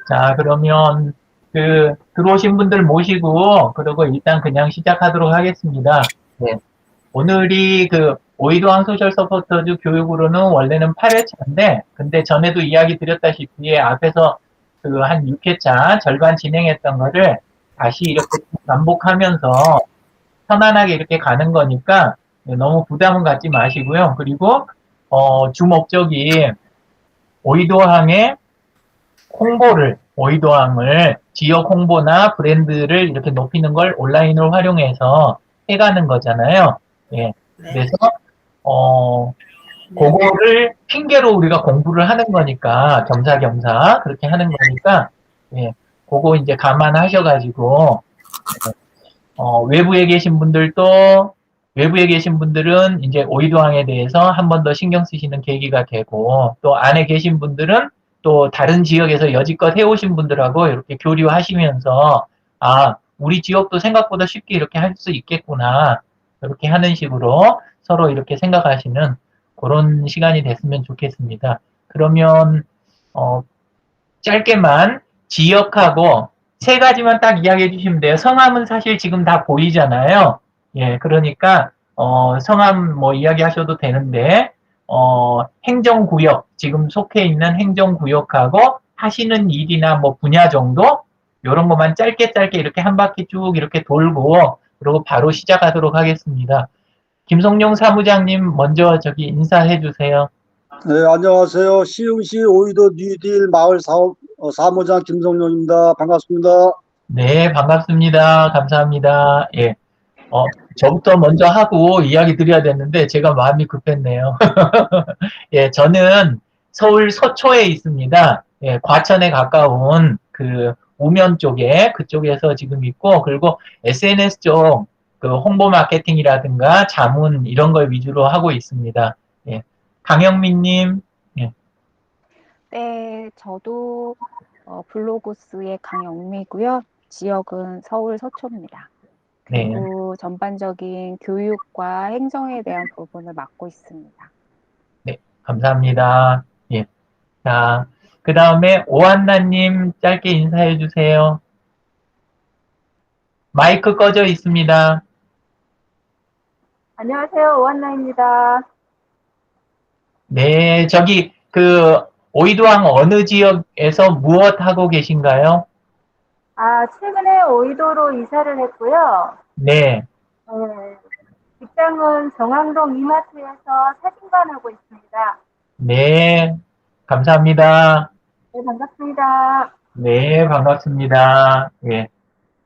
자, 그러면 들어오신 분들 모시고 그리고 일단 그냥 시작하도록 하겠습니다. 네. 오늘이 오이도항 소셜 서포터즈 교육으로는 원래는 8회차인데, 근데 전에도 이야기 드렸다시피 앞에서 한 6회차 절반 진행했던 거를 다시 이렇게 반복하면서 편안하게 이렇게 가는 거니까 너무 부담은 갖지 마시고요. 그리고 주 목적이 오이도항의 오이도항을 지역 홍보나 브랜드를 이렇게 높이는 걸 온라인으로 활용해서 해가는 거잖아요. 예. 네. 그래서, 그거를 핑계로 우리가 공부를 하는 거니까, 겸사겸사, 그렇게 하는 거니까, 예. 그거 이제 감안하셔가지고, 외부에 계신 분들도, 외부에 계신 분들은 이제 오이도항에 대해서 한 번 더 신경 쓰시는 계기가 되고, 또 안에 계신 분들은 또 다른 지역에서 여지껏 해오신 분들하고 이렇게 교류하시면서, 아, 우리 지역도 생각보다 쉽게 이렇게 할 수 있겠구나. 이렇게 하는 식으로 서로 이렇게 생각하시는 그런 시간이 됐으면 좋겠습니다. 그러면, 어, 짧게만 지역하고 세 가지만 딱 이야기해 주시면 돼요. 성함은 사실 지금 다 보이잖아요. 예, 그러니까, 성함 뭐 이야기하셔도 되는데, 행정구역, 지금 속해 있는 행정구역하고 하시는 일이나 뭐 분야 정도? 요런 것만 짧게 짧게 이렇게 한 바퀴 쭉 이렇게 돌고, 그리고 바로 시작하도록 하겠습니다. 김성룡 사무장님 먼저 저기 인사해 주세요. 네, 안녕하세요. 시흥시 오이도 뉴딜 마을 사업 사무장 김성룡입니다. 반갑습니다. 네, 반갑습니다. 감사합니다. 예. 저부터 먼저 하고 이야기 드려야 되는데 제가 마음이 급했네요. 예, 저는 서울 서초에 있습니다. 예, 과천에 가까운 우면 쪽에 그쪽에서 지금 있고 그리고 SNS 쪽 홍보 마케팅이라든가 자문 이런 걸 위주로 하고 있습니다. 예, 강영민님. 예, 네, 저도 블로그스의 강영미고요. 지역은 서울 서초입니다. 네, 그리고 전반적인 교육과 행정에 대한 부분을 맡고 있습니다. 네, 감사합니다. 예, 자, 그 다음에 오한나님 짧게 인사해 주세요. 마이크 꺼져 있습니다. 안녕하세요. 오한나입니다. 네, 저기 오이도항 어느 지역에서 무엇 하고 계신가요? 최근에 오이도로 이사를 했고요. 네, 네, 직장은 정왕동 이마트에서 사진관 하고 있습니다. 네, 감사합니다. 네, 반갑습니다. 네, 반갑습니다. 예.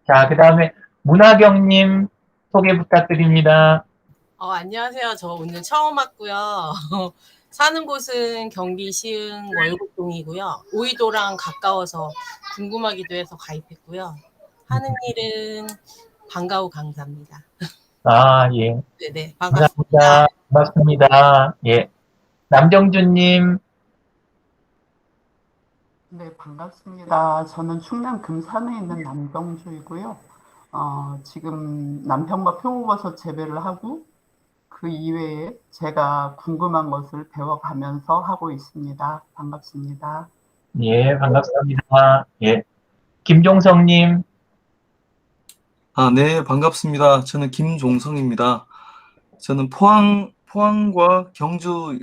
자, 그 다음에 문화경님 소개 부탁드립니다. 안녕하세요. 저 오늘 처음 왔고요. 사는 곳은 경기 시흥 월곡동이고요. 오이도랑 가까워서 궁금하기도 해서 가입했고요. 하는 일은 방과후 강사입니다. 아, 예. 네네, 반갑습니다. 감사합니다. 반갑습니다. 예. 남정주님, 네, 반갑습니다. 저는 충남 금산에 있는 남정주이고요. 지금 남편과 표고버섯 재배를 하고 그 이외에 제가 궁금한 것을 배워가면서 하고 있습니다. 반갑습니다. 예, 반갑습니다. 예. 김종성님, 네, 반갑습니다. 저는 김종성입니다. 저는 포항과 경주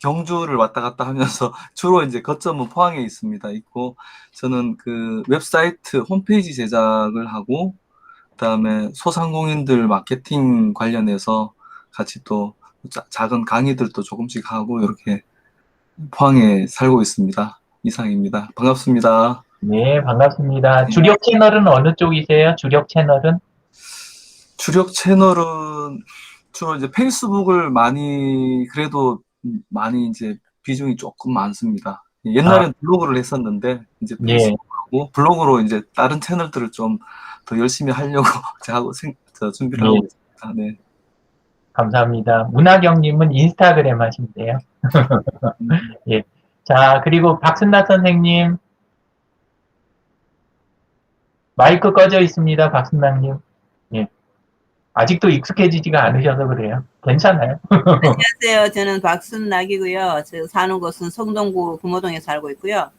경주를 왔다 갔다 하면서 주로 이제 거점은 포항에 있고, 저는 그 웹사이트 홈페이지 제작을 하고, 그다음에 소상공인들 마케팅 관련해서 같이 또 작은 강의들도 조금씩 하고, 이렇게 포항에 살고 있습니다. 이상입니다. 반갑습니다. 네, 반갑습니다. 주력 채널은 어느 쪽이세요? 주력 채널은? 주력 채널은 주로 이제 페이스북을 그래도 많이 이제 비중이 조금 많습니다. 옛날엔 블로그를 했었는데, 이제 예. 페이스북하고 블로그로 이제 다른 채널들을 좀 더 열심히 하려고 준비를 하고 있습니다. 네. 감사합니다. 문하경님은 인스타그램 하신대요. 예. 자, 그리고 박순나 선생님. 마이크 꺼져 있습니다, 박순나님. 예. 아직도 익숙해지지가 않으셔서 그래요. 괜찮아요. 안녕하세요. 저는 박순락이고요. 저 사는 곳은 성동구 금호동에 살고 있고요.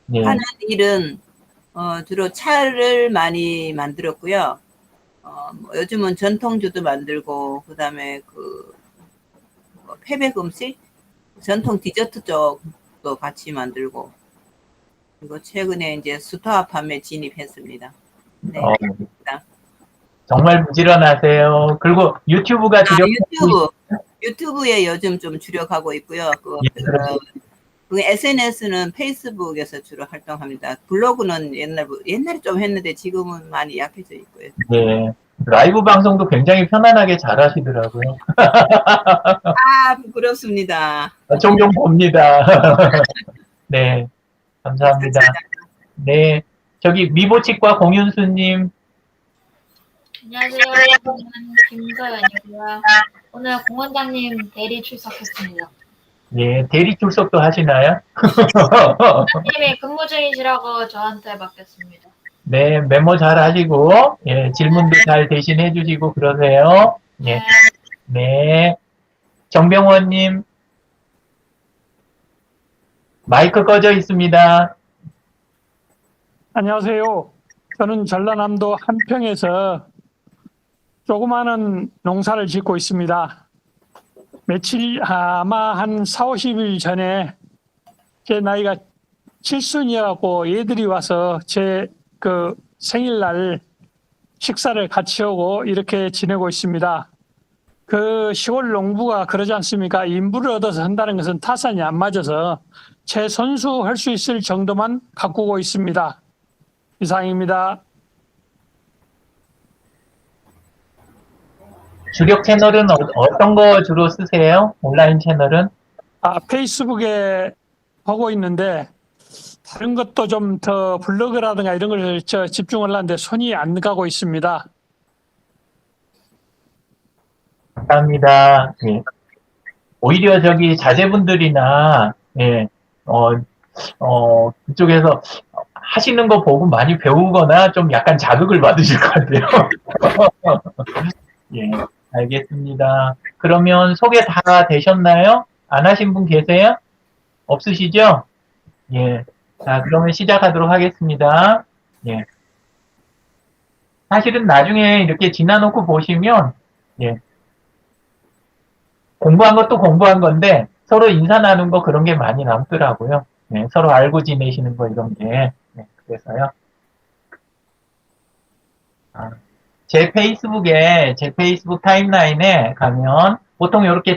네. 하는 일은 주로 차를 많이 만들었고요. 뭐 요즘은 전통주도 만들고 그다음에 뭐 패백 음식, 전통 디저트 쪽도 같이 만들고 그리고 최근에 이제 수타화 판매 진입했습니다. 네. 정말 부지런하세요. 그리고 유튜브가 주력 유튜브에 요즘 좀 주력하고 있고요. 그 SNS는 페이스북에서 주로 활동합니다. 블로그는 옛날에 좀 했는데 지금은 많이 약해져 있고요. 네. 라이브 방송도 굉장히 편안하게 잘 하시더라고요. 부끄럽습니다. 종종 봅니다. 네. 감사합니다. 네. 저기 미보치과 공윤수님. 안녕하세요. 저는 김서연이고요. 오늘 공원장님 대리 출석했습니다. 네, 대리 출석도 하시나요? 원장님이 근무 중이시라고 저한테 맡겼습니다. 네, 메모 잘 하시고, 예, 질문도 잘 대신해 주시고 그러세요. 예. 네. 정병원님. 마이크 꺼져 있습니다. 안녕하세요. 저는 전라남도 한평에서 조그마한 농사를 짓고 있습니다. 아마 한 4, 50일 전에 제 나이가 7순이어갖고 얘들이 와서 제 그 생일날 식사를 같이 하고 이렇게 지내고 있습니다. 그 시골 농부가 그러지 않습니까? 인부를 얻어서 한다는 것은 타산이 안 맞아서 제 손수 할 수 있을 정도만 가꾸고 있습니다. 이상입니다. 주력 채널은 어떤 거 주로 쓰세요? 온라인 채널은? 페이스북에 하고 있는데 다른 것도 좀 더 블로그라든가 이런 걸 집중을 하는데 손이 안 가고 있습니다. 감사합니다. 예. 오히려 저기 자제분들이나, 예, 그쪽에서 하시는 거 보고 많이 배우거나 좀 약간 자극을 받으실 것 같아요. 예, 알겠습니다. 그러면 소개 다 되셨나요? 안 하신 분 계세요? 없으시죠? 예. 자, 그러면 시작하도록 하겠습니다. 예. 사실은 나중에 이렇게 지나놓고 보시면, 예. 공부한 것도 공부한 건데, 서로 인사 나눈 거 그런 게 많이 남더라고요. 예, 서로 알고 지내시는 거 이런 게. 예, 그래서요. 제 페이스북 타임라인에 가면, 보통 이렇게,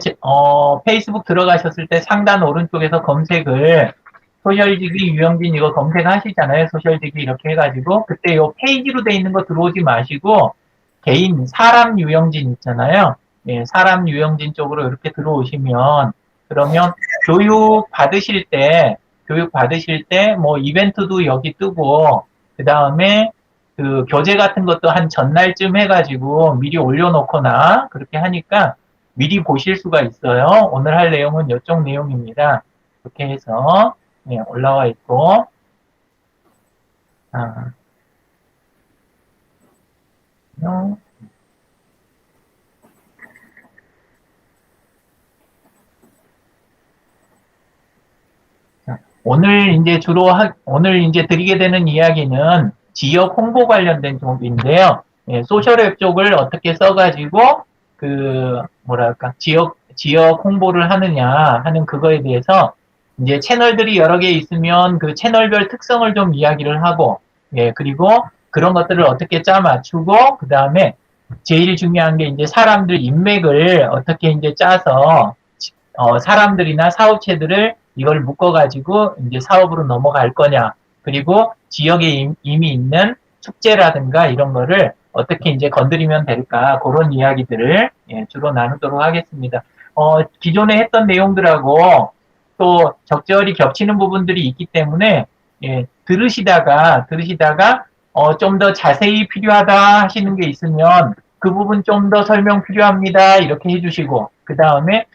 페이스북 들어가셨을 때 상단 오른쪽에서 검색을 소셜지기 유영진 이거 검색하시잖아요. 소셜지기 이렇게 해가지고 그때 요 페이지로 돼 있는 거 들어오지 마시고 개인 사람 유영진 있잖아요. 예, 사람 유영진 쪽으로 이렇게 들어오시면 그러면 교육 받으실 때 뭐 이벤트도 여기 뜨고 그 다음에 그 교재 같은 것도 한 전날쯤 해가지고 미리 올려놓거나 그렇게 하니까 미리 보실 수가 있어요. 오늘 할 내용은 이쪽 내용입니다. 이렇게 해서 예, 올라와 있고, 오늘 이제 드리게 되는 이야기는 지역 홍보 관련된 쪽인데요. 예, 소셜앱 쪽을 어떻게 써가지고, 지역 홍보를 하느냐 하는 그거에 대해서 이제 채널들이 여러 개 있으면 그 채널별 특성을 좀 이야기를 하고, 예, 그리고 그런 것들을 어떻게 짜 맞추고, 그 다음에 제일 중요한 게 이제 사람들 인맥을 어떻게 이제 짜서, 사람들이나 사업체들을 이걸 묶어가지고 이제 사업으로 넘어갈 거냐, 그리고 지역에 이미 있는 축제라든가 이런 거를 어떻게 이제 건드리면 될까, 그런 이야기들을 예, 주로 나누도록 하겠습니다. 기존에 했던 내용들하고 또 적절히 겹치는 부분들이 있기 때문에 예, 들으시다가 좀 더 자세히 필요하다 하시는 게 있으면 그 부분 좀 더 설명 필요합니다 이렇게 해주시고 그 다음에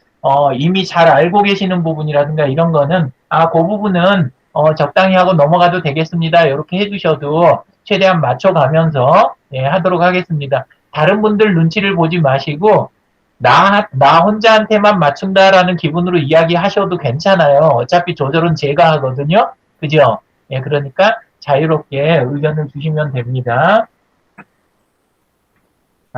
이미 잘 알고 계시는 부분이라든가 이런 거는 그 부분은 적당히 하고 넘어가도 되겠습니다 이렇게 해주셔도 최대한 맞춰가면서 예, 하도록 하겠습니다. 다른 분들 눈치를 보지 마시고 나 혼자한테만 맞춘다라는 기분으로 이야기하셔도 괜찮아요. 어차피 조절은 제가 하거든요. 그죠? 예, 그러니까 자유롭게 의견을 주시면 됩니다.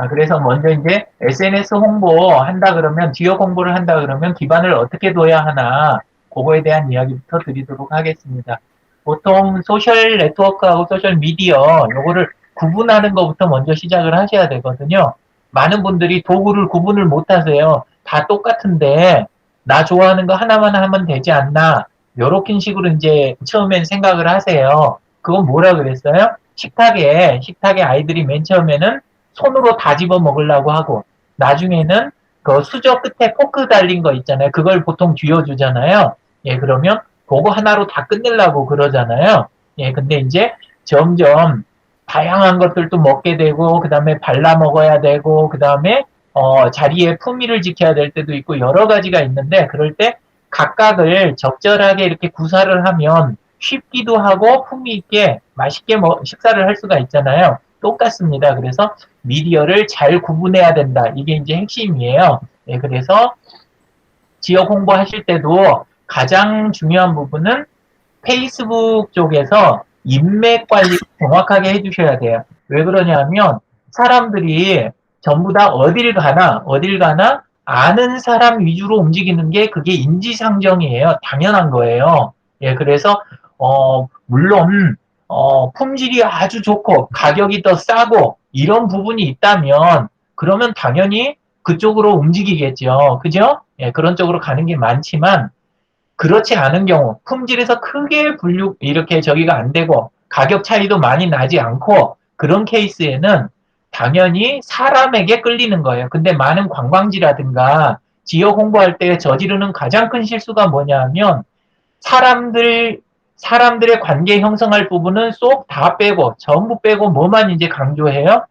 그래서 먼저 이제 SNS 홍보한다 그러면, 지역 홍보를 한다 그러면 기반을 어떻게 둬야 하나, 그거에 대한 이야기부터 드리도록 하겠습니다. 보통 소셜 네트워크하고 소셜 미디어, 요거를 구분하는 것부터 먼저 시작을 하셔야 되거든요. 많은 분들이 도구를 구분을 못 하세요. 다 똑같은데, 나 좋아하는 거 하나만 하면 되지 않나, 요렇게 식으로 이제 처음엔 생각을 하세요. 그건 뭐라 그랬어요? 식탁에 아이들이 맨 처음에는 손으로 다 집어 먹으려고 하고, 나중에는 그 수저 끝에 포크 달린 거 있잖아요. 그걸 보통 쥐어주잖아요. 예, 그러면 그거 하나로 다 끝내려고 그러잖아요. 예, 근데 이제 점점 다양한 것들도 먹게 되고, 그 다음에 발라 먹어야 되고, 그 다음에 자리의 품위를 지켜야 될 때도 있고, 여러 가지가 있는데, 그럴 때 각각을 적절하게 이렇게 구사를 하면 쉽기도 하고 품위 있게 맛있게 식사를 할 수가 있잖아요. 똑같습니다. 그래서 미디어를 잘 구분해야 된다. 이게 이제 핵심이에요. 예, 그래서 지역 홍보하실 때도 가장 중요한 부분은 페이스북 쪽에서 인맥 관리 정확하게 해주셔야 돼요. 왜 그러냐면 사람들이 전부 다 어딜 가나 아는 사람 위주로 움직이는 게 그게 인지상정이에요. 당연한 거예요. 예, 그래서 물론 품질이 아주 좋고 가격이 더 싸고 이런 부분이 있다면 그러면 당연히 그쪽으로 움직이겠죠. 그죠? 예, 그런 쪽으로 가는 게 많지만 그렇지 않은 경우 품질에서 크게 이렇게 저기가 안 되고 가격 차이도 많이 나지 않고 그런 케이스에는 당연히 사람에게 끌리는 거예요. 근데 많은 관광지라든가 지역 홍보할 때 저지르는 가장 큰 실수가 뭐냐 하면 사람들의 관계 형성할 부분은 쏙 다 빼고 전부 빼고 뭐만 이제 강조해요?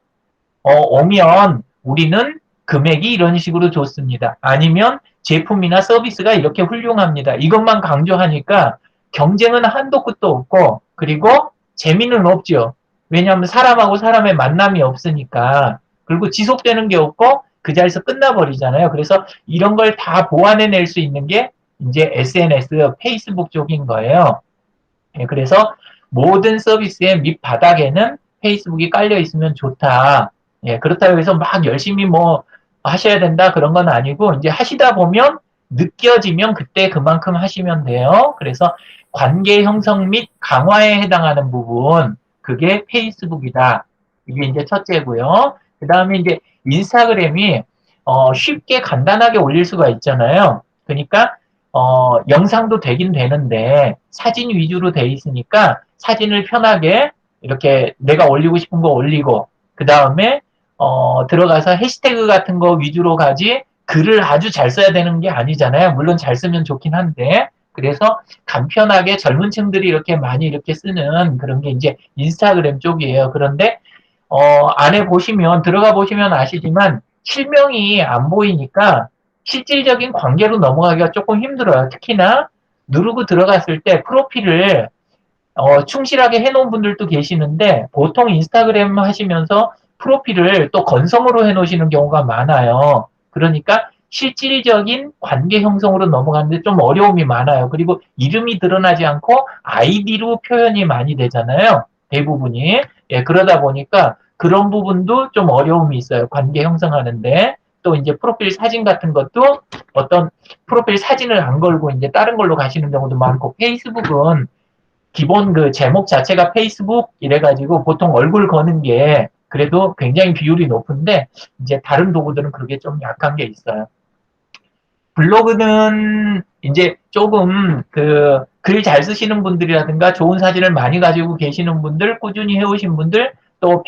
오면 우리는 금액이 이런 식으로 좋습니다. 아니면 제품이나 서비스가 이렇게 훌륭합니다. 이것만 강조하니까 경쟁은 한도 끝도 없고 그리고 재미는 없죠. 왜냐하면 사람하고 사람의 만남이 없으니까. 그리고 지속되는 게 없고 그 자리에서 끝나버리잖아요. 그래서 이런 걸 다 보완해낼 수 있는 게 이제 SNS, 페이스북 쪽인 거예요. 예, 그래서 모든 서비스의 밑바닥에는 페이스북이 깔려 있으면 좋다. 예, 그렇다고 해서 막 열심히 하셔야 된다 그런 건 아니고 이제 하시다 보면 느껴지면 그때 그만큼 하시면 돼요. 그래서 관계 형성 및 강화에 해당하는 부분 그게 페이스북이다. 이게 이제 첫째고요. 그 다음에 이제 인스타그램이 쉽게 간단하게 올릴 수가 있잖아요. 그러니까 영상도 되긴 되는데 사진 위주로 돼 있으니까 사진을 편하게 이렇게 내가 올리고 싶은 거 올리고 그 다음에 들어가서 해시태그 같은 거 위주로 가지 글을 아주 잘 써야 되는 게 아니잖아요. 물론 잘 쓰면 좋긴 한데 그래서 간편하게 젊은 층들이 이렇게 많이 이렇게 쓰는 그런 게 이제 인스타그램 쪽이에요. 그런데 안에 들어가 보시면 아시지만 실명이 안 보이니까 실질적인 관계로 넘어가기가 조금 힘들어요. 특히나 누르고 들어갔을 때 프로필을 충실하게 해놓은 분들도 계시는데 보통 인스타그램 하시면서 프로필을 또 건성으로 해놓으시는 경우가 많아요. 그러니까 실질적인 관계 형성으로 넘어가는데 좀 어려움이 많아요. 그리고 이름이 드러나지 않고 아이디로 표현이 많이 되잖아요. 대부분이. 예, 그러다 보니까 그런 부분도 좀 어려움이 있어요. 관계 형성하는데. 또 이제 프로필 사진 같은 것도 어떤 프로필 사진을 안 걸고 이제 다른 걸로 가시는 경우도 많고 페이스북은 기본 그 제목 자체가 페이스북 이래가지고 보통 얼굴 거는 게 그래도 굉장히 비율이 높은데 이제 다른 도구들은 그게 좀 약한 게 있어요. 블로그는 이제 조금 그 글 잘 쓰시는 분들이라든가 좋은 사진을 많이 가지고 계시는 분들, 꾸준히 해오신 분들, 또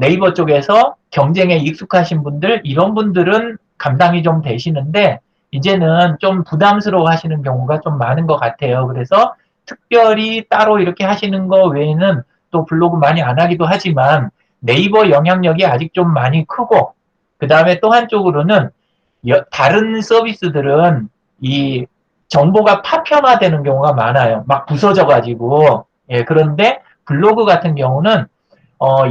네이버 쪽에서 경쟁에 익숙하신 분들, 이런 분들은 감당이 좀 되시는데 이제는 좀 부담스러워 하시는 경우가 좀 많은 것 같아요. 그래서 특별히 따로 이렇게 하시는 거 외에는 또 블로그 많이 안 하기도 하지만 네이버 영향력이 아직 좀 많이 크고 그 다음에 또 한쪽으로는 다른 서비스들은 이 정보가 파편화되는 경우가 많아요. 막 부서져가지고. 예, 그런데 블로그 같은 경우는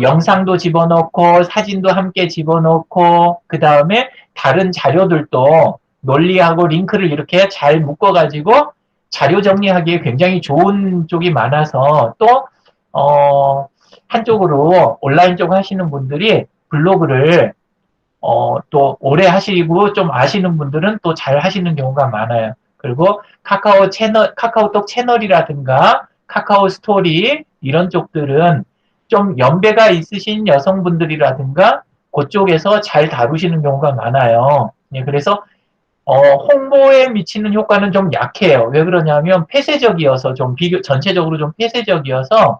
영상도 집어넣고 사진도 함께 집어넣고 그 다음에 다른 자료들도 논리하고 링크를 이렇게 잘 묶어가지고 자료 정리하기에 굉장히 좋은 쪽이 많아서 또 한쪽으로 온라인 쪽 하시는 분들이 블로그를 또 오래 하시고 좀 아시는 분들은 또 잘 하시는 경우가 많아요. 그리고 카카오톡 채널이라든가 카카오 스토리 이런 쪽들은 좀 연배가 있으신 여성분들이라든가 그쪽에서 잘 다루시는 경우가 많아요. 예, 그래서 홍보에 미치는 효과는 좀 약해요. 왜 그러냐면 폐쇄적이어서 전체적으로 좀 폐쇄적이어서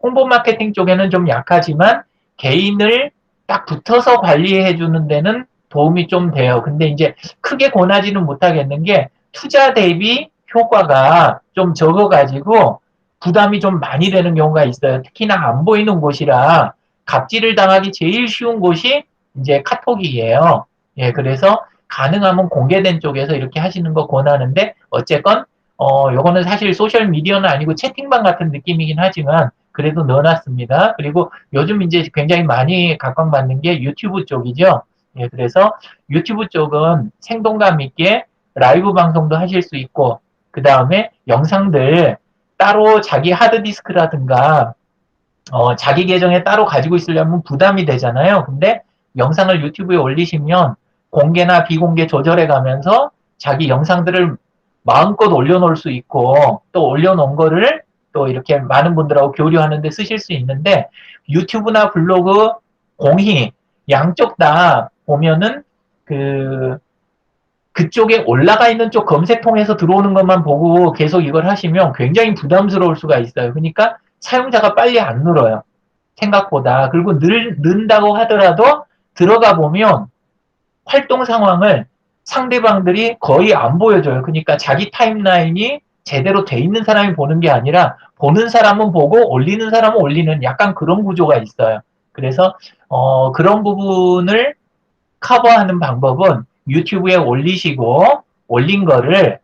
홍보 마케팅 쪽에는 좀 약하지만 개인을 딱 붙어서 관리해 주는 데는 도움이 좀 돼요. 근데 이제 크게 권하지는 못하겠는 게 투자 대비 효과가 좀 적어가지고 부담이 좀 많이 되는 경우가 있어요. 특히나 안 보이는 곳이라 갑질을 당하기 제일 쉬운 곳이 이제 카톡이에요. 예, 그래서 가능하면 공개된 쪽에서 이렇게 하시는 거 권하는데 어쨌건 요거는 사실 소셜 미디어는 아니고 채팅방 같은 느낌이긴 하지만 그래도 넣어놨습니다. 그리고 요즘 이제 굉장히 많이 각광받는 게 유튜브 쪽이죠. 예, 그래서 유튜브 쪽은 생동감 있게 라이브 방송도 하실 수 있고, 그 다음에 영상들 따로 자기 하드디스크라든가, 자기 계정에 따로 가지고 있으려면 부담이 되잖아요. 근데 영상을 유튜브에 올리시면 공개나 비공개 조절해 가면서 자기 영상들을 마음껏 올려놓을 수 있고, 또 올려놓은 거를 또 이렇게 많은 분들하고 교류하는데 쓰실 수 있는데, 유튜브나 블로그, 공히, 양쪽 다 보면은 그쪽에 올라가 있는 쪽 검색통에서 들어오는 것만 보고 계속 이걸 하시면 굉장히 부담스러울 수가 있어요. 그러니까 사용자가 빨리 안 늘어요. 생각보다. 그리고 는다고 하더라도 들어가 보면 활동 상황을 상대방들이 거의 안 보여줘요. 그러니까 자기 타임라인이 제대로 돼 있는 사람이 보는 게 아니라 보는 사람은 보고 올리는 사람은 올리는 약간 그런 구조가 있어요. 그래서 그런 부분을 커버하는 방법은 유튜브에 올리시고 올린 거를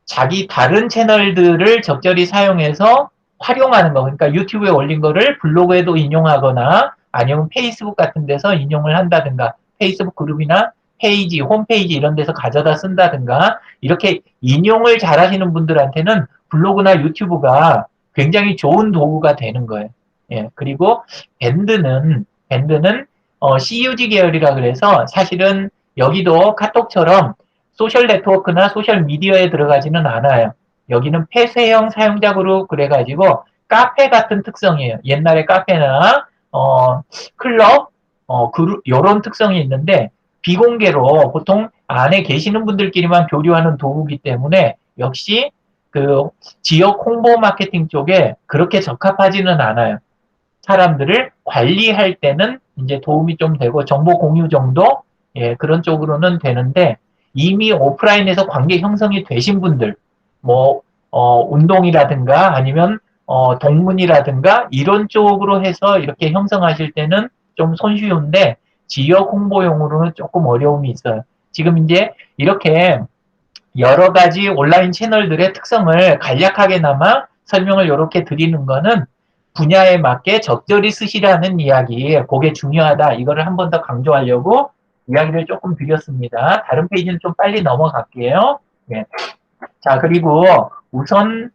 자기 다른 채널들을 적절히 사용해서 활용하는 거. 그러니까 유튜브에 올린 거를 블로그에도 인용하거나 아니면 페이스북 같은 데서 인용을 한다든가 페이스북 그룹이나 페이지, 홈페이지 이런 데서 가져다 쓴다든가 이렇게 인용을 잘 하시는 분들한테는 블로그나 유튜브가 굉장히 좋은 도구가 되는 거예요. 예, 그리고 밴드는 CUG 계열이라 그래서 사실은 여기도 카톡처럼 소셜 네트워크나 소셜 미디어에 들어가지는 않아요. 여기는 폐쇄형 사용자 그룹 그래가지고 카페 같은 특성이에요. 옛날에 카페나 클럽 그룹 이런 특성이 있는데 비공개로 보통 안에 계시는 분들끼리만 교류하는 도구이기 때문에 역시 그 지역 홍보 마케팅 쪽에 그렇게 적합하지는 않아요. 사람들을 관리할 때는 이제 도움이 좀 되고 정보 공유 정도 예, 그런 쪽으로는 되는데 이미 오프라인에서 관계 형성이 되신 분들 뭐 운동이라든가 아니면 동문이라든가 이런 쪽으로 해서 이렇게 형성하실 때는 좀 손쉬운데 지역 홍보용으로는 조금 어려움이 있어요. 지금 이제 이렇게 여러 가지 온라인 채널들의 특성을 간략하게나마 설명을 이렇게 드리는 거는 분야에 맞게 적절히 쓰시라는 이야기, 그게 중요하다. 이거를 한 번 더 강조하려고 이야기를 조금 드렸습니다. 다른 페이지는 좀 빨리 넘어갈게요. 네. 자, 그리고 우선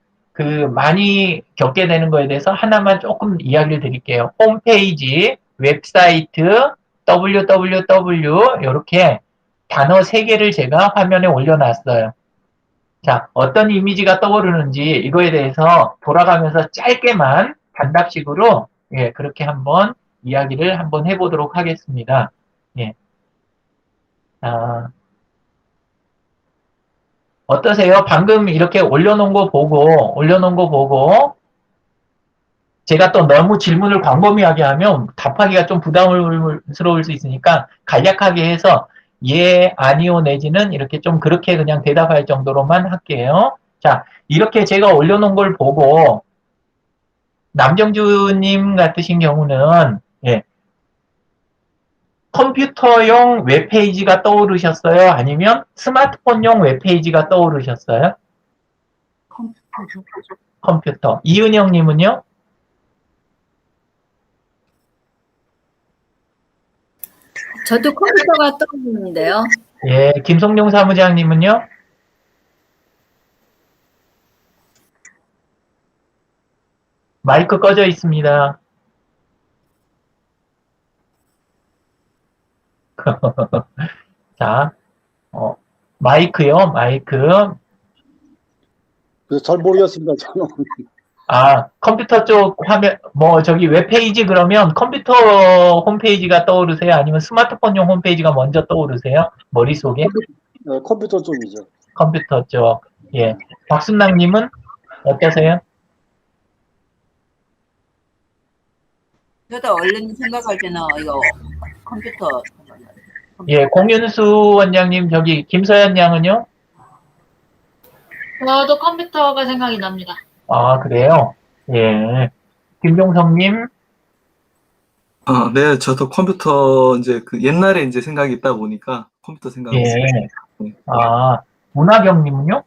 많이 겪게 되는 거에 대해서 하나만 조금 이야기를 드릴게요. 홈페이지, 웹사이트, www 이렇게 단어 3개를 제가 화면에 올려놨어요. 자, 어떤 이미지가 떠오르는지 이거에 대해서 돌아가면서 짧게만 단답식으로 예, 그렇게 한번 이야기를 한번 해보도록 하겠습니다. 예. 어떠세요? 방금 이렇게 올려놓은 거 보고 제가 또 너무 질문을 광범위하게 하면 답하기가 좀 부담스러울 수 있으니까 간략하게 해서 예, 아니요 내지는 이렇게 좀 그렇게 그냥 대답할 정도로만 할게요. 자, 이렇게 제가 올려놓은 걸 보고 남정주님 같으신 경우는 예, 컴퓨터용 웹페이지가 떠오르셨어요? 아니면 스마트폰용 웹페이지가 떠오르셨어요? 컴퓨터. 이은영님은요? 저도 컴퓨터가 떠오르는데요. 예, 김성룡 사무장님은요? 마이크 꺼져 있습니다. 자, 마이크요, 마이크. 그래서 잘 모르겠습니다. 저는. 컴퓨터 쪽 화면, 저기 웹페이지 그러면 컴퓨터 홈페이지가 떠오르세요? 아니면 스마트폰용 홈페이지가 먼저 떠오르세요? 머릿속에? 컴퓨터 쪽이죠. 컴퓨터 쪽. 예. 박순남님은 어떠세요? 저도 얼른 생각할 때는 이거 컴퓨터. 예, 공윤수 원장님, 저기 김서연 양은요? 저도 컴퓨터가 생각이 납니다. 그래요? 예. 김종성님? 네, 저도 컴퓨터 이제 그 옛날에 이제 생각이 있다 보니까 컴퓨터 생각하고 예. 있습니다. 문화경님은요?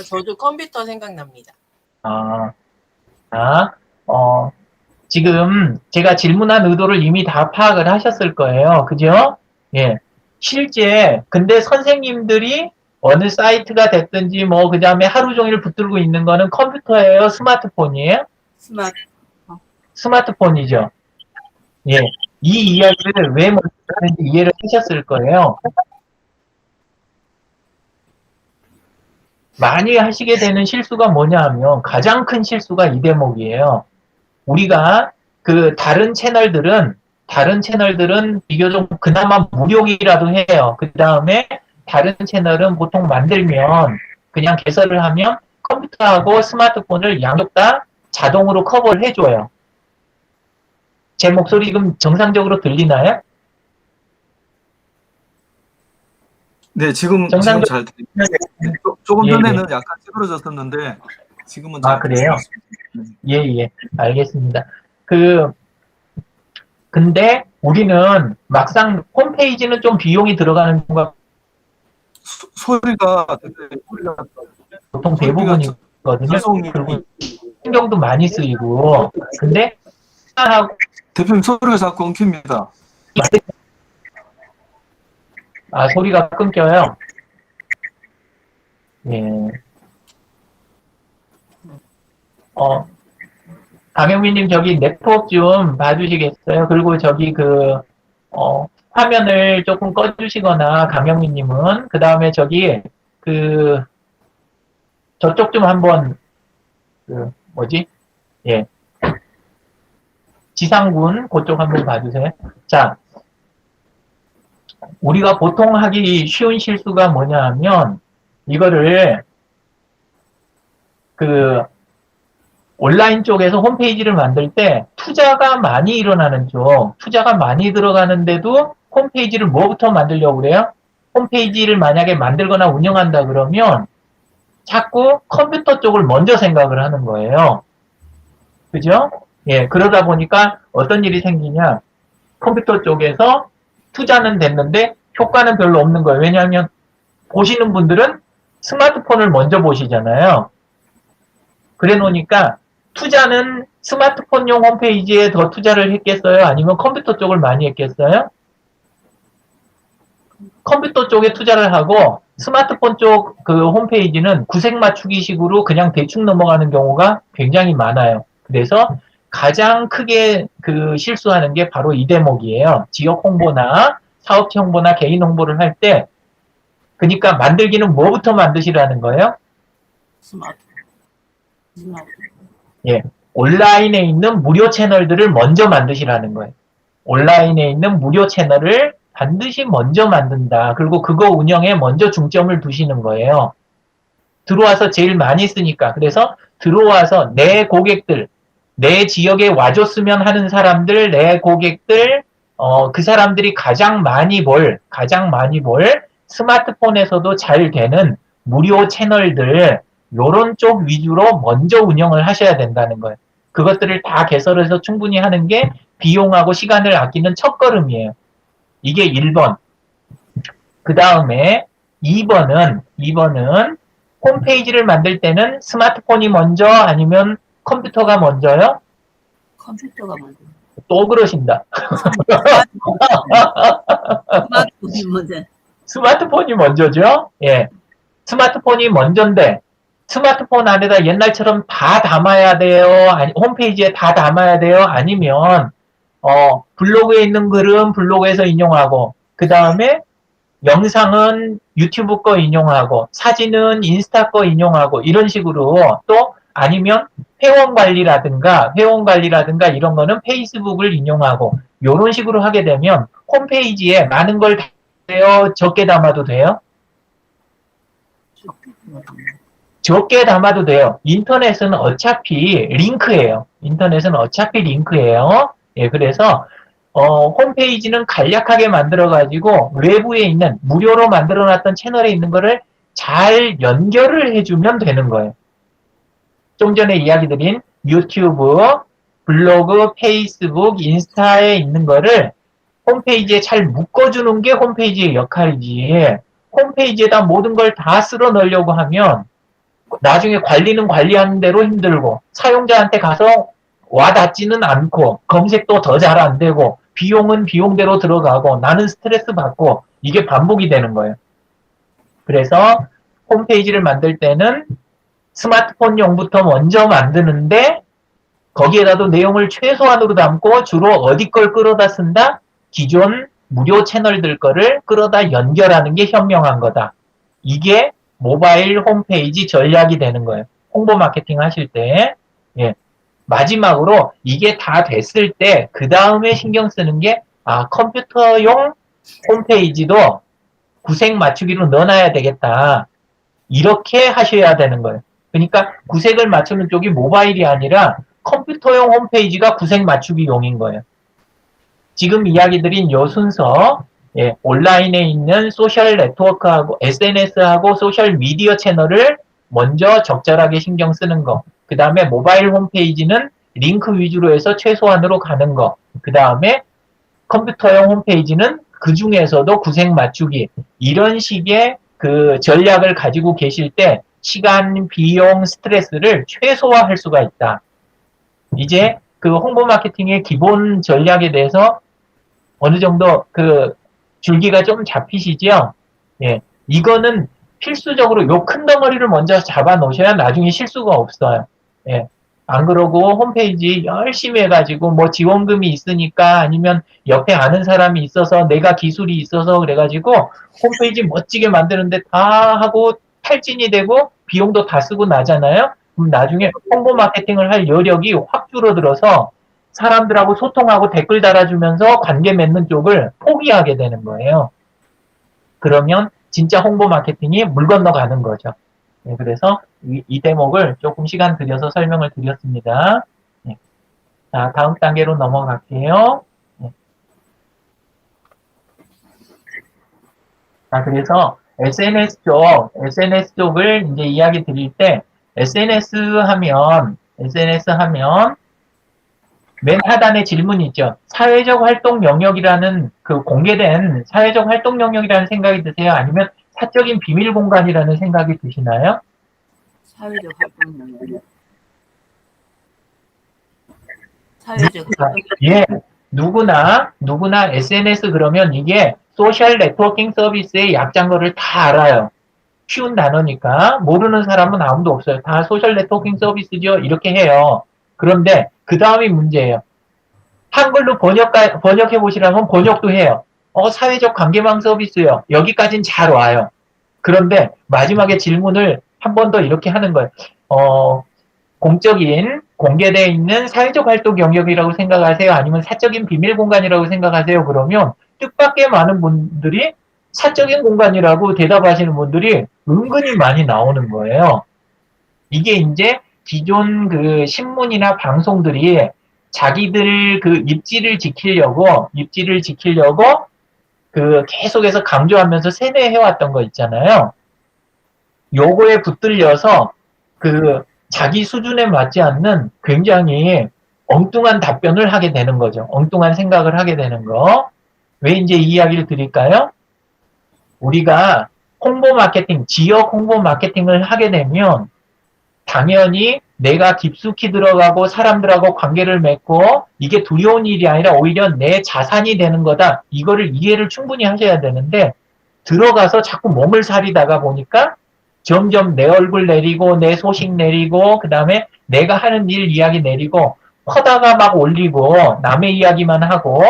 저도 컴퓨터 생각납니다. 지금 제가 질문한 의도를 이미 다 파악을 하셨을 거예요. 그죠? 예. 실제, 근데 선생님들이 어느 사이트가 됐든지 그 다음에 하루 종일 붙들고 있는 거는 컴퓨터예요? 스마트폰이에요? 스마트폰이죠. 예. 이 이야기를 왜 먼저 하는지 이해를 하셨을 거예요. 많이 하시게 되는 실수가 뭐냐 하면 가장 큰 실수가 이 대목이에요. 우리가 다른 채널들은 비교적 그나마 무료이라도 해요. 그 다음에 다른 채널은 보통 만들면 그냥 개설을 하면 컴퓨터하고 스마트폰을 양쪽 다 자동으로 커버를 해줘요. 제 목소리 지금 정상적으로 들리나요? 네, 지금 잘 들립니다. 조금 전에는 약간 찌그러졌었는데 지금은 잘 그래요? 예, 알겠습니다. 근데 우리는 막상 홈페이지는 좀 비용이 들어가는 거 소리가 보통 대부분이거든요. 그리고 신경도 많이 쓰이고. 근데 대표님 소리가 자꾸 엉킵니다. 소리가 끊겨요. 예. 강영민님 저기 네트워크 좀 봐주시겠어요? 그리고 저기 화면을 조금 꺼주시거나 강영민님은 그 다음에 저기 저쪽 좀 한번 예. 지상군 그쪽 한번 봐주세요. 자, 우리가 보통 하기 쉬운 실수가 뭐냐 하면 이거를 온라인 쪽에서 홈페이지를 만들 때 투자가 많이 일어나는 쪽, 투자가 많이 들어가는데도 홈페이지를 뭐부터 만들려고 그래요? 홈페이지를 만약에 만들거나 운영한다 그러면 자꾸 컴퓨터 쪽을 먼저 생각을 하는 거예요. 그죠? 예, 그러다 보니까 어떤 일이 생기냐. 컴퓨터 쪽에서 투자는 됐는데 효과는 별로 없는 거예요. 왜냐하면 보시는 분들은 스마트폰을 먼저 보시잖아요. 그래 놓으니까 투자는 스마트폰용 홈페이지에 더 투자를 했겠어요? 아니면 컴퓨터 쪽을 많이 했겠어요? 컴퓨터 쪽에 투자를 하고 스마트폰 쪽 홈페이지는 구색 맞추기 식으로 그냥 대충 넘어가는 경우가 굉장히 많아요. 그래서 가장 크게 실수하는 게 바로 이 대목이에요. 지역 홍보나 사업체 홍보나 개인 홍보를 할 때, 그러니까 만들기는 뭐부터 만드시라는 거예요? 예, 온라인에 있는 무료 채널들을 먼저 만드시라는 거예요. 온라인에 있는 무료 채널을 반드시 먼저 만든다. 그리고 그거 운영에 먼저 중점을 두시는 거예요. 들어와서 제일 많이 쓰니까. 그래서 들어와서 내 고객들, 내 지역에 와줬으면 하는 사람들, 내 고객들, 그 사람들이 가장 많이 볼 스마트폰에서도 잘 되는 무료 채널들, 요런 쪽 위주로 먼저 운영을 하셔야 된다는 거예요. 그것들을 다 개설해서 충분히 하는 게 비용하고 시간을 아끼는 첫걸음이에요. 이게 1번. 그 다음에 2번은 홈페이지를 만들 때는 스마트폰이 먼저 아니면 컴퓨터가 먼저요? 컴퓨터가 먼저. 또 그러신다. 스마트폰이 먼저. 스마트폰이 먼저죠? 예. 스마트폰이 먼저인데, 스마트폰 안에다 옛날처럼 다 담아야 돼요? 아니, 홈페이지에 다 담아야 돼요? 아니면 블로그에 있는 글은 블로그에서 인용하고, 그 다음에 영상은 유튜브 거 인용하고, 사진은 인스타 거 인용하고, 이런 식으로 또 아니면 회원 관리라든가 이런 거는 페이스북을 인용하고, 이런 식으로 하게 되면 홈페이지에 많은 걸 담아도 돼요? 적게 담아도 돼요? 적게 담아도 돼요. 인터넷은 어차피 링크예요. 예, 그래서 홈페이지는 간략하게 만들어가지고 외부에 있는 무료로 만들어놨던 채널에 있는 거를 잘 연결을 해주면 되는 거예요. 좀 전에 이야기 드린 유튜브, 블로그, 페이스북, 인스타에 있는 거를 홈페이지에 잘 묶어주는 게 홈페이지의 역할이지. 홈페이지에다 모든 걸 다 쓸어 넣으려고 하면 나중에 관리는 관리하는 대로 힘들고 사용자한테 가서 와닿지는 않고 검색도 더 잘 안 되고 비용은 비용대로 들어가고 나는 스트레스 받고 이게 반복이 되는 거예요. 그래서 홈페이지를 만들 때는 스마트폰용부터 먼저 만드는데 거기에다도 내용을 최소한으로 담고 주로 어디 걸 끌어다 쓴다? 기존 무료 채널들 거를 끌어다 연결하는 게 현명한 거다. 이게 모바일 홈페이지 전략이 되는 거예요. 홍보 마케팅 하실 때. 예. 마지막으로 이게 다 됐을 때 그 다음에 신경 쓰는 게 컴퓨터용 홈페이지도 구색 맞추기로 넣어놔야 되겠다. 이렇게 하셔야 되는 거예요. 그러니까 구색을 맞추는 쪽이 모바일이 아니라 컴퓨터용 홈페이지가 구색 맞추기용인 거예요. 지금 이야기 드린 요 순서, 예, 온라인에 있는 소셜 네트워크하고 SNS하고 소셜 미디어 채널을 먼저 적절하게 신경 쓰는 거. 그 다음에 모바일 홈페이지는 링크 위주로 해서 최소한으로 가는 거. 그 다음에 컴퓨터용 홈페이지는 그 중에서도 구색 맞추기. 이런 식의 그 전략을 가지고 계실 때 시간, 비용, 스트레스를 최소화할 수가 있다. 이제 그 홍보 마케팅의 기본 전략에 대해서 어느 정도 그 줄기가 좀 잡히시죠? 예. 이거는 필수적으로 요 큰 덩어리를 먼저 잡아 놓으셔야 나중에 실수가 없어요. 예. 안 그러고 홈페이지 열심히 해가지고 뭐 지원금이 있으니까 아니면 옆에 아는 사람이 있어서 내가 기술이 있어서 그래가지고 홈페이지 멋지게 만드는데 다 하고 탈진이 되고 비용도 다 쓰고 나잖아요. 그럼 나중에 홍보 마케팅을 할 여력이 확 줄어들어서 사람들하고 소통하고 댓글 달아주면서 관계 맺는 쪽을 포기하게 되는 거예요. 그러면 진짜 홍보 마케팅이 물 건너가는 거죠. 네, 그래서 이 대목을 조금 시간 들여서 설명을 드렸습니다. 네. 자, 다음 단계로 넘어갈게요. 네. 자, 그래서 SNS 쪽을 이제 이야기 드릴 때 SNS 하면 맨 하단에 질문이 있죠. 사회적 활동 영역이라는 그 공개된 사회적 활동 영역이라는 생각이 드세요? 아니면 사적인 비밀 공간이라는 생각이 드시나요? 사회적 활동 영역. 사회적 활동. 예, 누구나 SNS 그러면 이게 소셜 네트워킹 서비스의 약자인 다 알아요. 쉬운 단어니까 모르는 사람은 아무도 없어요. 다 소셜 네트워킹 서비스죠. 이렇게 해요. 그런데 그 다음이 문제예요. 한글로 번역해 보시라면 번역도 해요. 사회적 관계망 서비스요. 여기까지는 잘 와요. 그런데 마지막에 질문을 한 번 더 이렇게 하는 거예요. 공적인 공개되어 있는 사회적 활동 영역이라고 생각하세요? 아니면 사적인 비밀 공간이라고 생각하세요? 그러면 뜻밖의 많은 분들이 사적인 공간이라고 대답하시는 분들이 은근히 많이 나오는 거예요. 이게 이제 기존 그 신문이나 방송들이 자기들 그 입지를 지키려고 그 계속해서 강조하면서 세뇌해왔던 거 있잖아요. 요거에 붙들려서 그 자기 수준에 맞지 않는 굉장히 엉뚱한 답변을 하게 되는 거죠. 엉뚱한 생각을 하게 되는 거. 왜 이제 이 이야기를 드릴까요? 우리가 홍보 마케팅, 지역 홍보 마케팅을 하게 되면 당연히 내가 깊숙이 들어가고 사람들하고 관계를 맺고 이게 두려운 일이 아니라 오히려 내 자산이 되는 거다. 이거를 이해를 충분히 하셔야 되는데 들어가서 자꾸 몸을 사리다가 보니까 점점 내 얼굴 내리고 내 소식 내리고 그다음에 내가 하는 일 이야기 내리고 커다가 막 올리고 남의 이야기만 하고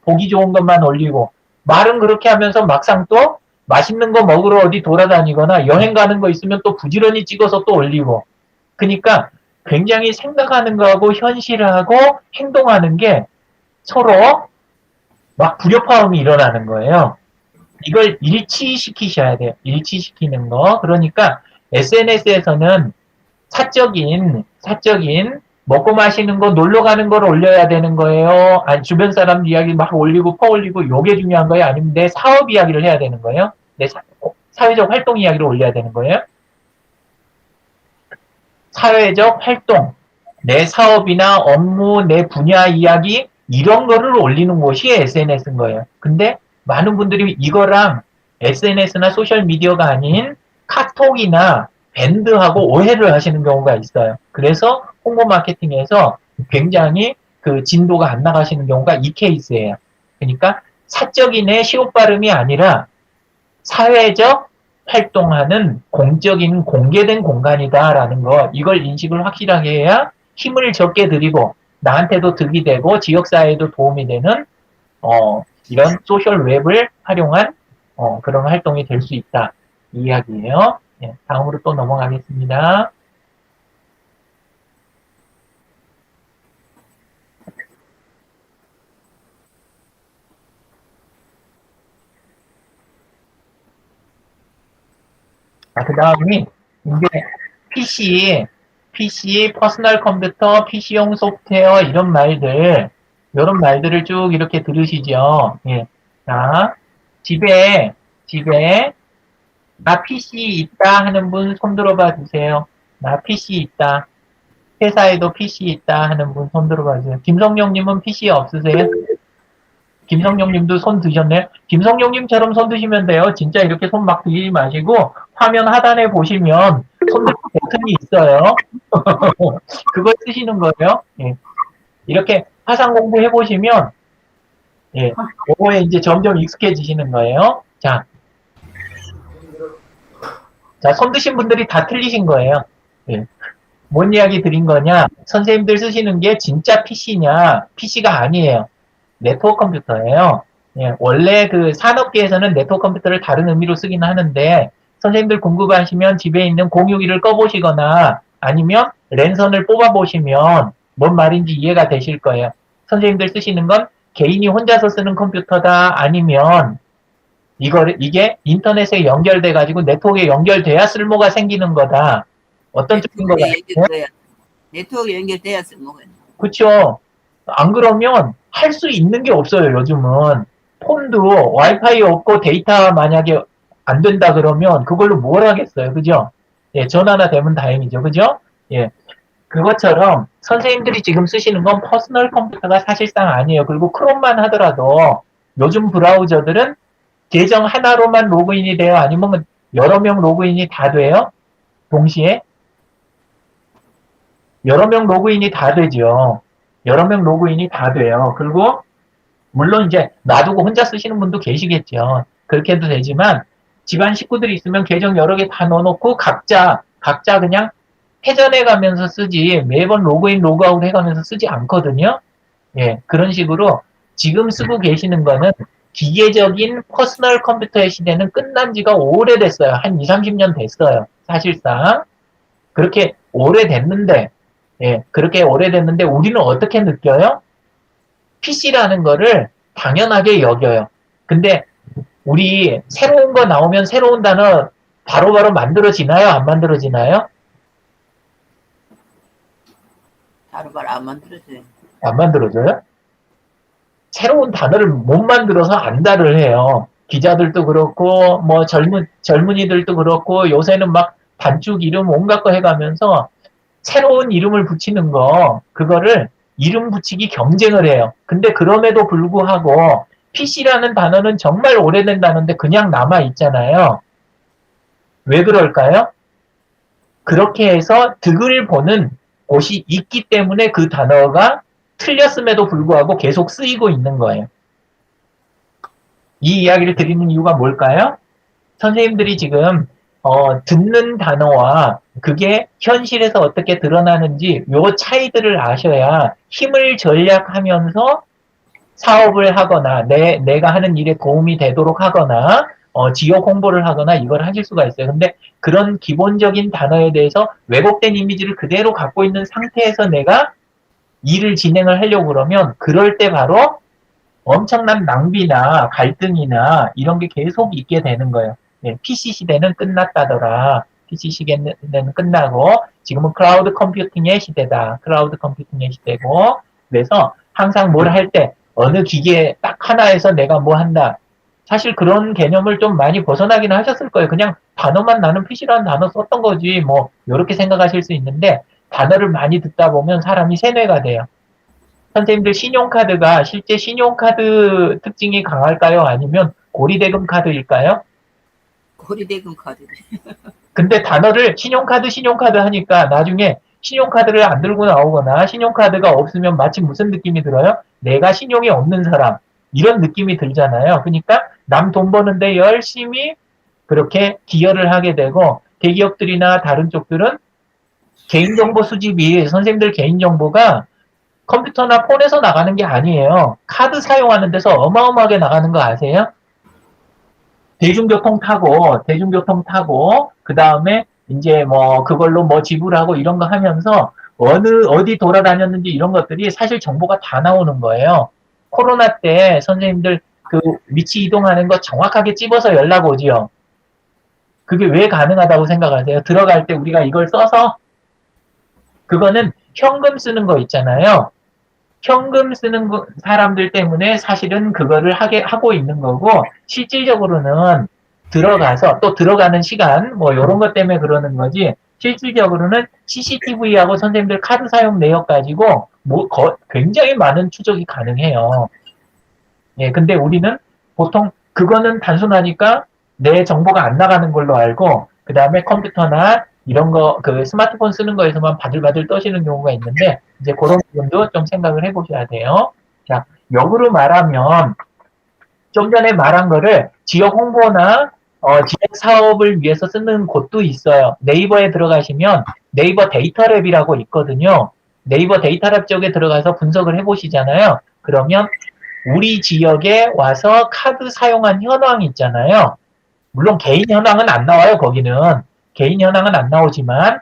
보기 좋은 것만 올리고 말은 그렇게 하면서 막상 또 맛있는 거 먹으러 어디 돌아다니거나 여행 가는 거 있으면 또 부지런히 찍어서 또 올리고 그러니까 굉장히 생각하는 거하고 현실하고 행동하는 게 서로 막 불협화음이 일어나는 거예요. 이걸 일치시키셔야 돼요. 일치시키는 거. 그러니까 SNS에서는 사적인 먹고 마시는 거 놀러 가는 걸 올려야 되는 거예요. 아니 주변 사람 이야기 막 올리고 퍼올리고 요게 중요한 거예요. 아니면 내 사업 이야기를 해야 되는 거예요. 내 사회적 활동 이야기를 올려야 되는 거예요. 사회적 활동, 내 사업이나 업무, 내 분야 이야기 이런 거를 올리는 곳이 SNS인 거예요. 근데 많은 분들이 이거랑 SNS나 소셜미디어가 아닌 카톡이나 밴드하고 오해를 하시는 경우가 있어요. 그래서 홍보 마케팅에서 굉장히 그 진도가 안 나가시는 경우가 이 케이스예요. 그러니까 사적인의 시옷 발음이 아니라 사회적 활동하는 공적인 공개된 공간이다라는 거 이걸 인식을 확실하게 해야 힘을 적게 들이고 나한테도 득이 되고 지역사회에도 도움이 되는 이런 소셜 웹을 활용한 그런 활동이 될 수 있다 이 이야기예요. 네, 다음으로 또 넘어가겠습니다. 그 다음이 이제 PC, 퍼스널 컴퓨터, PC용 소프트웨어 이런 말들을 쭉 이렇게 들으시죠. 예. 자, 집에 나 PC 있다 하는 분 손 들어봐 주세요. 나 PC 있다. 회사에도 PC 있다 하는 분 손 들어봐 주세요. 김성룡님은 PC 없으세요? 김성룡님도 손 드셨네요. 김성룡님처럼 손 드시면 돼요. 진짜 이렇게 손 막 들이지 마시고 화면 하단에 보시면 손 들기 버튼이 있어요. 그걸 쓰시는 거예요. 예. 이렇게 화상 공부해 보시면 예, 요거에 이제 점점 익숙해지시는 거예요. 자, 손 드신 분들이 다 틀리신 거예요. 예. 뭔 이야기 드린 거냐? 선생님들 쓰시는 게 진짜 PC냐? PC가 아니에요. 네트워크 컴퓨터예요. 예, 원래 그 산업계에서는 네트워크 컴퓨터를 다른 의미로 쓰긴 하는데 선생님들 궁금하시면 집에 있는 공유기를 꺼보시거나 아니면 랜선을 뽑아보시면 뭔 말인지 이해가 되실 거예요. 선생님들 쓰시는 건 개인이 혼자서 쓰는 컴퓨터다 아니면 이게 인터넷에 연결돼 가지고 네트워크에 연결돼야 쓸모가 생기는 거다. 어떤 쪽인 거 같아요? 네트워크에 연결돼야 쓸모가 있는 거예요. 그렇죠. 안 그러면 할 수 있는 게 없어요. 요즘은 폰도 와이파이 없고 데이터 만약에 안 된다 그러면 그걸로 뭘 하겠어요. 그죠? 예, 전화나 되면 다행이죠. 그죠? 예. 그것처럼 선생님들이 지금 쓰시는 건 퍼스널 컴퓨터가 사실상 아니에요. 그리고 크롬만 하더라도 요즘 브라우저들은 계정 하나로만 로그인이 돼요? 아니면 여러 명 로그인이 다 돼요? 동시에? 여러 명 로그인이 다 되죠. 여러 명 로그인이 다 돼요. 그리고 물론 이제 놔두고 혼자 쓰시는 분도 계시겠죠. 그렇게 해도 되지만 집안 식구들이 있으면 계정 여러 개 다 넣어놓고 각자 그냥 회전해 가면서 쓰지 매번 로그인 로그아웃 해가면서 쓰지 않거든요. 예, 그런 식으로 지금 쓰고 계시는 거는 기계적인 퍼스널 컴퓨터의 시대는 끝난 지가 오래됐어요. 한 20, 30년 됐어요. 사실상. 그렇게 오래됐는데 우리는 어떻게 느껴요? PC라는 거를 당연하게 여겨요. 근데 우리 새로운 거 나오면 새로운 단어 바로바로 만들어지나요? 안 만들어지나요? 바로바로 안 만들어져요. 안 만들어져요? 새로운 단어를 못 만들어서 안달을 해요. 기자들도 그렇고 뭐 젊은이들도 그렇고 요새는 막 단축 이름 온갖 거 해가면서 새로운 이름을 붙이는 그거를 이름 붙이기 경쟁을 해요. 근데 그럼에도 불구하고 PC라는 단어는 정말 오래된 단어인데 그냥 남아있잖아요. 왜 그럴까요? 그렇게 해서 득을 보는 곳이 있기 때문에 그 단어가 틀렸음에도 불구하고 계속 쓰이고 있는 거예요. 이 이야기를 드리는 이유가 뭘까요? 선생님들이 지금 듣는 단어와 그게 현실에서 어떻게 드러나는지 요 차이들을 아셔야 힘을 전략하면서 사업을 하거나 내가 하는 일에 도움이 되도록 하거나 지역 홍보를 하거나 이걸 하실 수가 있어요. 근데 그런 기본적인 단어에 대해서 왜곡된 이미지를 그대로 갖고 있는 상태에서 내가 일을 진행을 하려고 그러면 그럴 때 바로 엄청난 낭비나 갈등이나 이런 게 계속 있게 되는 거예요. PC 시대는 끝났다더라. PC 시대는 끝나고 지금은 클라우드 컴퓨팅의 시대다. 클라우드 컴퓨팅의 시대고 그래서 항상 뭘 할 때 어느 기계 딱 하나에서 내가 뭐 한다. 사실 그런 개념을 좀 많이 벗어나긴 하셨을 거예요. 그냥 단어만 나는 PC라는 단어 썼던 거지 뭐 이렇게 생각하실 수 있는데 단어를 많이 듣다 보면 사람이 세뇌가 돼요. 선생님들 신용카드가 실제 신용카드 특징이 강할까요? 아니면 고리대금 카드일까요? 고리대금 카드. 근데 단어를 신용카드 하니까 나중에 신용카드를 안 들고 나오거나 신용카드가 없으면 마치 무슨 느낌이 들어요? 내가 신용이 없는 사람. 이런 느낌이 들잖아요. 그러니까 남 돈 버는데 열심히 그렇게 기여를 하게 되고 대기업들이나 다른 쪽들은 개인정보 수집이 선생님들 개인정보가 컴퓨터나 폰에서 나가는 게 아니에요. 카드 사용하는 데서 어마어마하게 나가는 거 아세요? 대중교통 타고, 그 다음에 이제 뭐 그걸로 뭐 지불하고 이런 거 하면서 어디 돌아다녔는지 이런 것들이 사실 정보가 다 나오는 거예요. 코로나 때 선생님들 그 위치 이동하는 거 정확하게 찝어서 연락 오지요. 그게 왜 가능하다고 생각하세요? 들어갈 때 우리가 이걸 써서 그거는 현금 쓰는 거 있잖아요. 현금 쓰는 사람들 때문에 사실은 그거를 하고 있는 거고, 실질적으로는 들어가서 또 들어가는 시간, 뭐, 요런 것 때문에 그러는 거지, 실질적으로는 CCTV하고 선생님들 카드 사용 내역 가지고, 굉장히 많은 추적이 가능해요. 예, 근데 우리는 보통 그거는 단순하니까 내 정보가 안 나가는 걸로 알고, 그 다음에 컴퓨터나 이런 거, 그 스마트폰 쓰는 거에서만 바들바들 떠시는 경우가 있는데, 이제 그런 부분도 좀 생각을 해보셔야 돼요. 자, 역으로 말하면, 좀 전에 말한 거를 지역 홍보나, 지역 사업을 위해서 쓰는 곳도 있어요. 네이버에 들어가시면 네이버 데이터랩이라고 있거든요. 네이버 데이터랩 쪽에 들어가서 분석을 해보시잖아요. 그러면 우리 지역에 와서 카드 사용한 현황 있잖아요. 물론 개인 현황은 안 나와요, 거기는. 개인 현황은 안 나오지만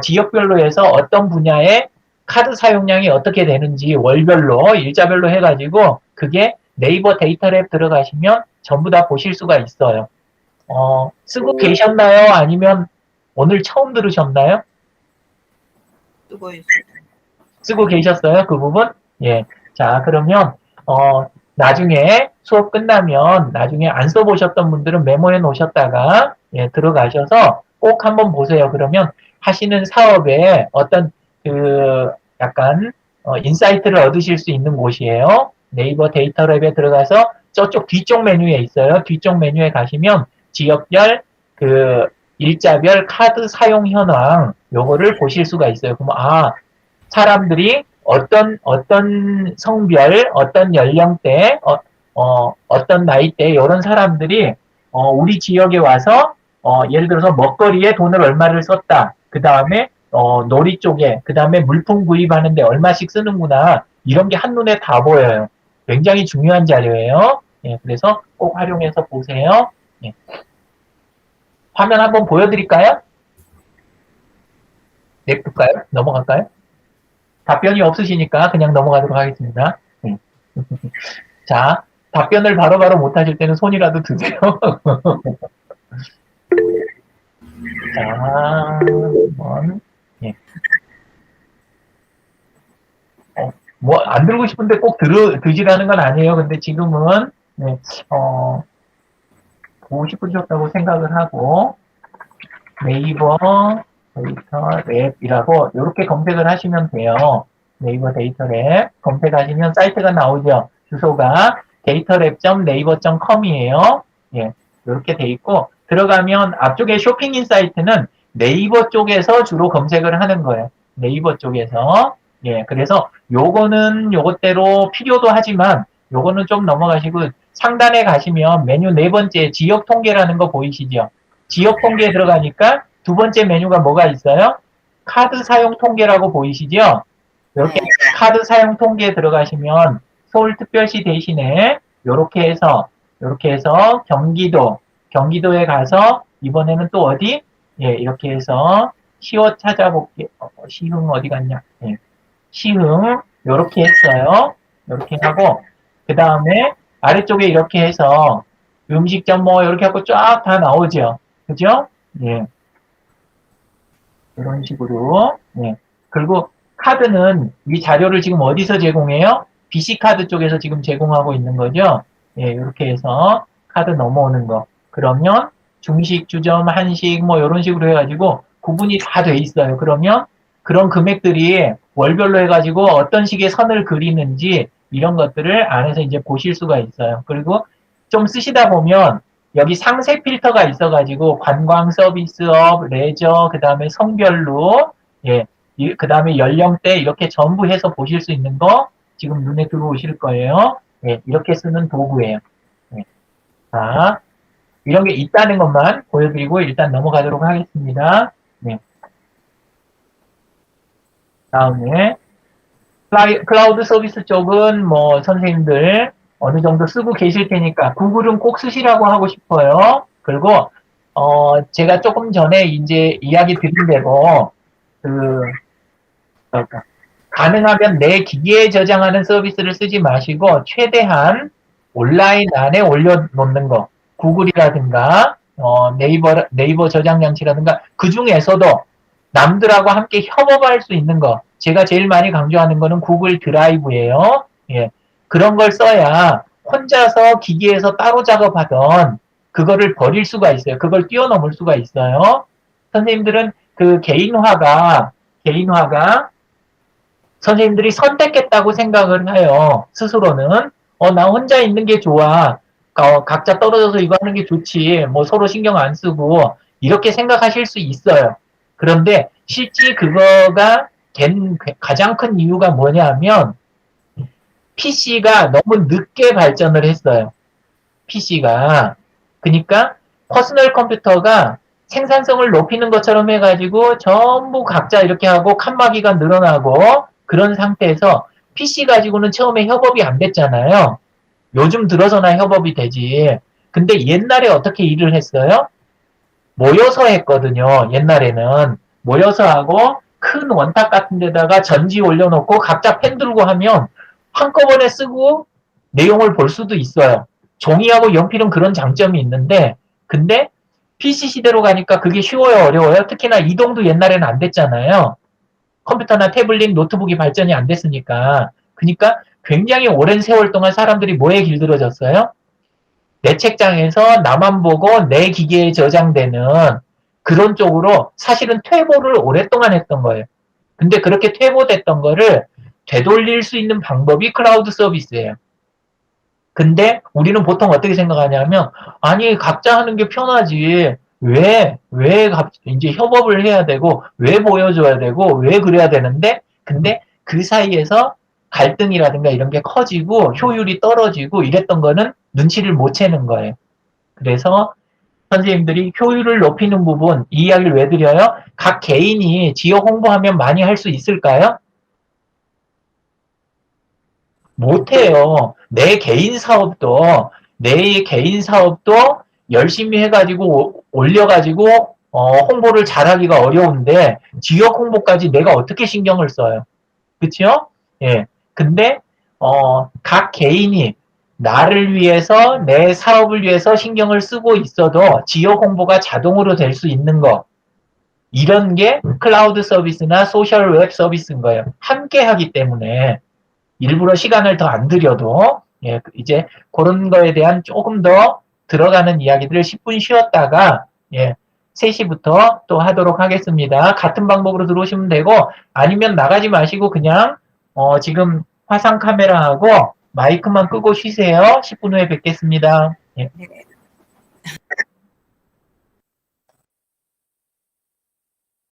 지역별로 해서 어떤 분야의 카드 사용량이 어떻게 되는지 월별로 일자별로 해가지고 그게 네이버 데이터랩 들어가시면 전부 다 보실 수가 있어요. 쓰고 계셨나요? 아니면 오늘 처음 들으셨나요? 쓰고 계셨어요? 그 부분? 예. 자, 그러면 나중에 수업 끝나면 나중에 안 써보셨던 분들은 메모해 놓으셨다가 예, 들어가셔서 꼭 한번 보세요. 그러면 하시는 사업에 어떤 약간 인사이트를 얻으실 수 있는 곳이에요. 네이버 데이터랩에 들어가서 저쪽 뒤쪽 메뉴에 있어요. 뒤쪽 메뉴에 가시면 지역별 일자별 카드 사용 현황 요거를 보실 수가 있어요. 그러면 사람들이 어떤 성별, 어떤 연령대, 어떤 나이대 이런 사람들이 우리 지역에 와서 예를 들어서 먹거리에 돈을 얼마를 썼다. 그 다음에 놀이 쪽에, 그 다음에 물품 구입하는데 얼마씩 쓰는구나. 이런 게 한눈에 다 보여요. 굉장히 중요한 자료예요. 예, 그래서 꼭 활용해서 보세요. 예. 화면 한번 보여드릴까요? 냅둘까요? 넘어갈까요? 답변이 없으시니까 그냥 넘어가도록 하겠습니다. 자, 답변을 바로바로 못하실 때는 손이라도 드세요. 자, 한번 예. 뭐 안 들고 싶은데 꼭 드시라는 건 아니에요. 근데 지금은 네, 보고 싶으셨다고 생각을 하고 네이버 데이터랩이라고 이렇게 검색을 하시면 돼요. 네이버 데이터랩 검색하시면 사이트가 나오죠. 주소가 dataLab.naver.com이에요. 예, 이렇게 돼 있고 들어가면 앞쪽에 쇼핑 인사이트는 네이버 쪽에서 주로 검색을 하는 거예요. 네이버 쪽에서. 예, 그래서 요거는 요것대로 필요도 하지만 요거는 좀 넘어가시고 상단에 가시면 메뉴 네 번째 지역 통계라는 거 보이시죠? 지역 통계에 들어가니까 두 번째 메뉴가 뭐가 있어요? 카드 사용 통계라고 보이시죠? 이렇게 카드 사용 통계에 들어가시면 서울특별시 대신에 이렇게 해서 경기도에 가서 이번에는 또 어디? 예, 이렇게 해서 시어 찾아볼게요. 시흥 어디 갔냐? 예. 시흥 이렇게 했어요. 이렇게 하고 그 다음에 아래쪽에 이렇게 해서 음식점 뭐 이렇게 하고 쫙 다 나오죠. 그죠? 예. 이런 식으로. 예. 그리고 카드는 이 자료를 지금 어디서 제공해요? BC카드 쪽에서 지금 제공하고 있는 거죠. 예, 이렇게 해서 카드 넘어오는 거. 그러면 중식, 주점, 한식 뭐 이런 식으로 해가지고 구분이 다 돼 있어요. 그러면 그런 금액들이 월별로 해가지고 어떤 식의 선을 그리는지 이런 것들을 안에서 이제 보실 수가 있어요. 그리고 좀 쓰시다 보면 여기 상세 필터가 있어가지고 관광 서비스업, 레저, 그 다음에 성별로, 예, 그 다음에 연령대 이렇게 전부 해서 보실 수 있는 거 지금 눈에 들어오실 거예요. 예, 이렇게 쓰는 도구예요. 예. 자, 이런 게 있다는 것만 보여드리고 일단 넘어가도록 하겠습니다. 네. 다음에 클라우드 서비스 쪽은 뭐 선생님들 어느 정도 쓰고 계실 테니까 구글은 꼭 쓰시라고 하고 싶어요. 그리고 제가 조금 전에 이제 이야기 드린 대로 가능하면 내 기기에 저장하는 서비스를 쓰지 마시고 최대한 온라인 안에 올려놓는 거, 구글이라든가 네이버 저장 장치라든가 그 중에서도 남들하고 함께 협업할 수 있는 거, 제가 제일 많이 강조하는 거는 구글 드라이브예요. 예, 그런 걸 써야 혼자서 기기에서 따로 작업하던 그거를 버릴 수가 있어요. 그걸 뛰어넘을 수가 있어요. 선생님들은 그 개인화가 선생님들이 선택했다고 생각을 해요. 스스로는 나 혼자 있는 게 좋아. 각자 떨어져서 이거 하는 게 좋지. 뭐 서로 신경 안 쓰고 이렇게 생각하실 수 있어요. 그런데 실제 그거가 된 가장 큰 이유가 뭐냐면 PC가 너무 늦게 발전을 했어요. PC가. 그러니까 퍼스널 컴퓨터가 생산성을 높이는 것처럼 해가지고 전부 각자 이렇게 하고 칸막이가 늘어나고 그런 상태에서 PC 가지고는 처음에 협업이 안 됐잖아요. 요즘 들어서나 협업이 되지. 근데 옛날에 어떻게 일을 했어요? 모여서 했거든요. 옛날에는. 모여서 하고 큰 원탁 같은 데다가 전지 올려놓고 각자 펜 들고 하면 한꺼번에 쓰고 내용을 볼 수도 있어요. 종이하고 연필은 그런 장점이 있는데 근데 PC 시대로 가니까 그게 쉬워요, 어려워요? 특히나 이동도 옛날에는 안 됐잖아요. 컴퓨터나 태블릿, 노트북이 발전이 안 됐으니까. 그러니까 굉장히 오랜 세월 동안 사람들이 뭐에 길들어졌어요? 내 책장에서 나만 보고 내 기계에 저장되는 그런 쪽으로 사실은 퇴보를 오랫동안 했던 거예요. 근데 그렇게 퇴보됐던 거를 되돌릴 수 있는 방법이 클라우드 서비스예요. 근데 우리는 보통 어떻게 생각하냐면 아니 각자 하는 게 편하지 왜 이제 협업을 해야 되고 왜 보여줘야 되고 왜 그래야 되는데 근데 그 사이에서 갈등이라든가 이런 게 커지고 효율이 떨어지고 이랬던 거는 눈치를 못 채는 거예요. 그래서 선생님들이 효율을 높이는 부분 이 이야기를 왜 드려요? 각 개인이 지역 홍보하면 많이 할 수 있을까요? 못해요. 내 개인 사업도 열심히 해가지고 올려가지고 홍보를 잘하기가 어려운데 지역 홍보까지 내가 어떻게 신경을 써요? 그렇죠? 예. 근데 각 개인이 나를 위해서 내 사업을 위해서 신경을 쓰고 있어도 지역 홍보가 자동으로 될 수 있는 거 이런 게 클라우드 서비스나 소셜 웹 서비스인 거예요. 함께 하기 때문에 일부러 시간을 더 안 들여도 예, 이제 그런 거에 대한 조금 더 들어가는 이야기들을 10분 쉬었다가 예, 3시부터 또 하도록 하겠습니다. 같은 방법으로 들어오시면 되고 아니면 나가지 마시고 그냥 지금 화상 카메라하고 마이크만 끄고 쉬세요. 10분 후에 뵙겠습니다. 예. 네.